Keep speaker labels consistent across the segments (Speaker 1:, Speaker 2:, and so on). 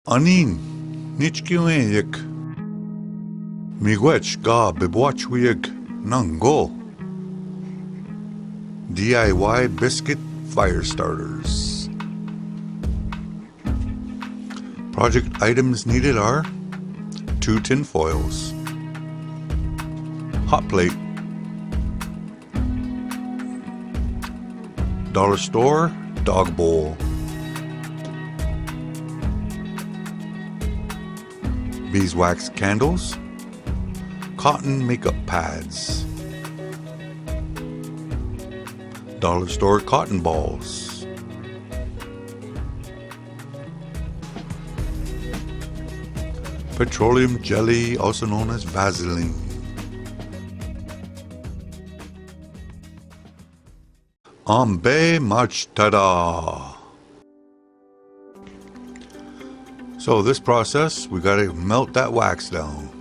Speaker 1: Anin, nichkiweyek. Miigwech ga bibwachweyek nango. DIY Biscuit Firestarters. Project items needed are 2 tin foils, hot plate, dollar store dog bowl, beeswax candles, cotton makeup pads, dollar store cotton balls, petroleum jelly, also known as Vaseline, Ambe Machtada. So this process, we gotta melt that wax down.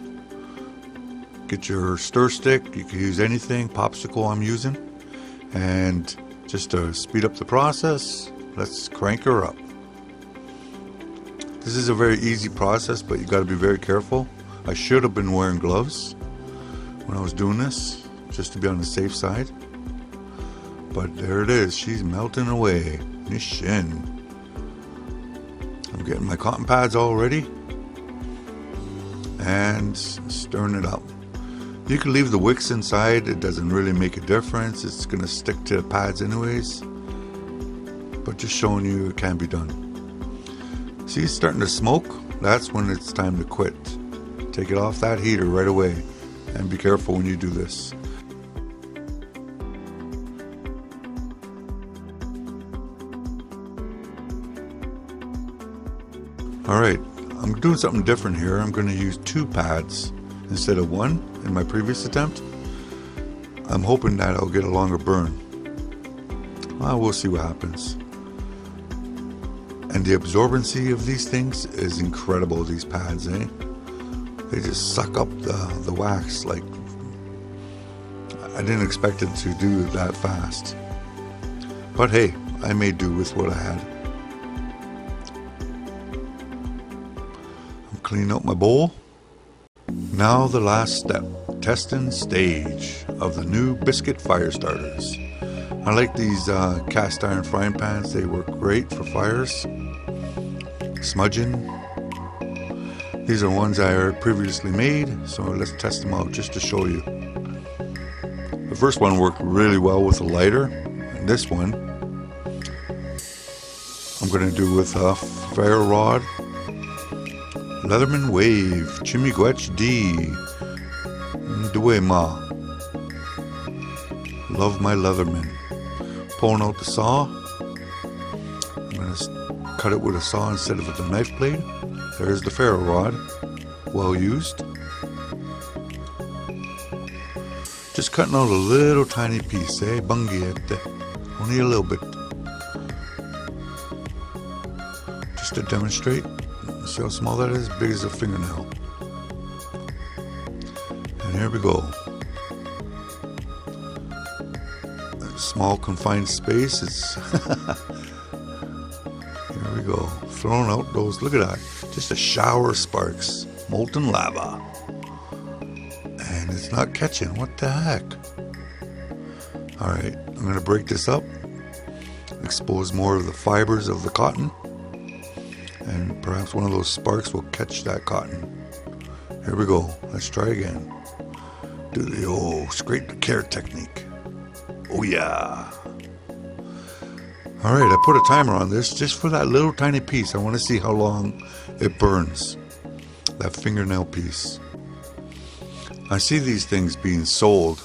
Speaker 1: Get your stir stick, you can use anything, popsicle I'm using. And just to speed up the process, let's crank her up. This is a very easy process, but you gotta be very careful. I should have been wearing gloves when I was doing this, just to be on the safe side. But there it is, she's melting away. Nishin. I'm getting my cotton pads all ready and stirring it up. You can leave the wicks inside, it doesn't really make a difference. It's gonna stick to the pads anyways. But just showing you it can be done. See, it's starting to smoke. That's when it's time to quit. Take it off that heater right away and be careful when you do this. Alright, I'm doing something different here. I'm going to use 2 pads instead of 1 in my previous attempt. I'm hoping that I'll get a longer burn. Well, we'll see what happens. And the absorbency of these things is incredible, these pads, eh? They just suck up the wax like... I didn't expect it to do it that fast. But hey, I made do with what I had. Clean out my bowl. Now the last step, testing stage of the new Biscuit Firestarters. I like these cast iron frying pans. They work great for fires, smudging. These are ones I previously made, so let's test them out just to show you. The first one worked really well with a lighter, and this one I'm going to do with a ferro rod. Leatherman Wave, Chimigwech D, Duema. Love my Leatherman. Pulling out the saw. I'm going to cut it with a saw instead of with a knife blade. There's the ferro rod, well used. Just cutting out a little tiny piece, eh? Bungiette. Only a little bit. Just to demonstrate. See how small that is? Big as a fingernail. And here we go. A small confined space. It's here we go. Throwing out those. Look at that. Just a shower of sparks. Molten lava. And it's not catching. What the heck? Alright, I'm going to break this up. Expose more of the fibers of the cotton. And perhaps one of those sparks will catch that cotton. Here we go. Let's try again. Do the scrape the carrot technique. Oh yeah. Alright, I put a timer on this just for that little tiny piece. I want to see how long it burns. That fingernail piece. I see these things being sold.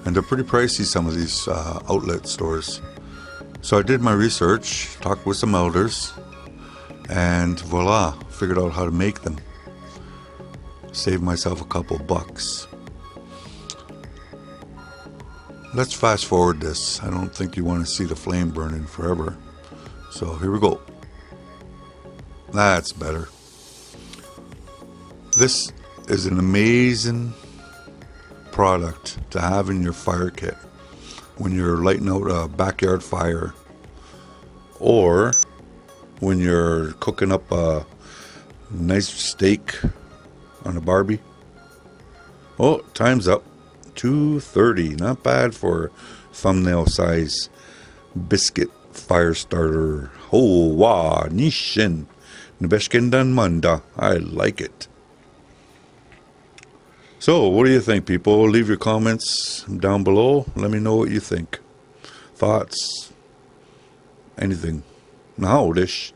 Speaker 1: And they're pretty pricey, some of these outlet stores. So I did my research, talked with some elders. And voila, figured out how to make them. Saved myself a couple bucks. Let's fast forward this. I don't think you want to see the flame burning forever. So here we go. That's better. This is an amazing product to have in your fire kit when you're lighting out a backyard fire, or when you're cooking up Nice steak on a Barbie. Oh, time's up. 2:30. Not bad for thumbnail size Biscuit Firestarter. Ho wa nishin. Nebeshkendan manda. I like it. So, what do you think, people? Leave your comments down below. Let me know what you think. Thoughts. Anything. Now, dish.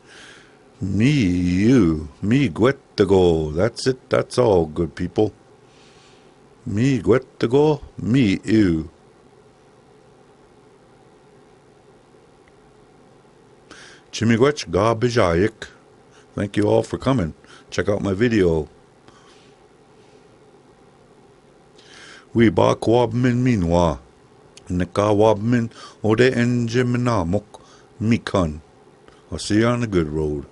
Speaker 1: Me, you. Me, guetago. That's it. That's all, good people. Me, guetago. Me, you. Chimigwech gabijayik. Thank you all for coming. Check out my video. We ba kwabmin minwa. Nika wabmin ode enjiminamok mikan. I'll see you on the good road.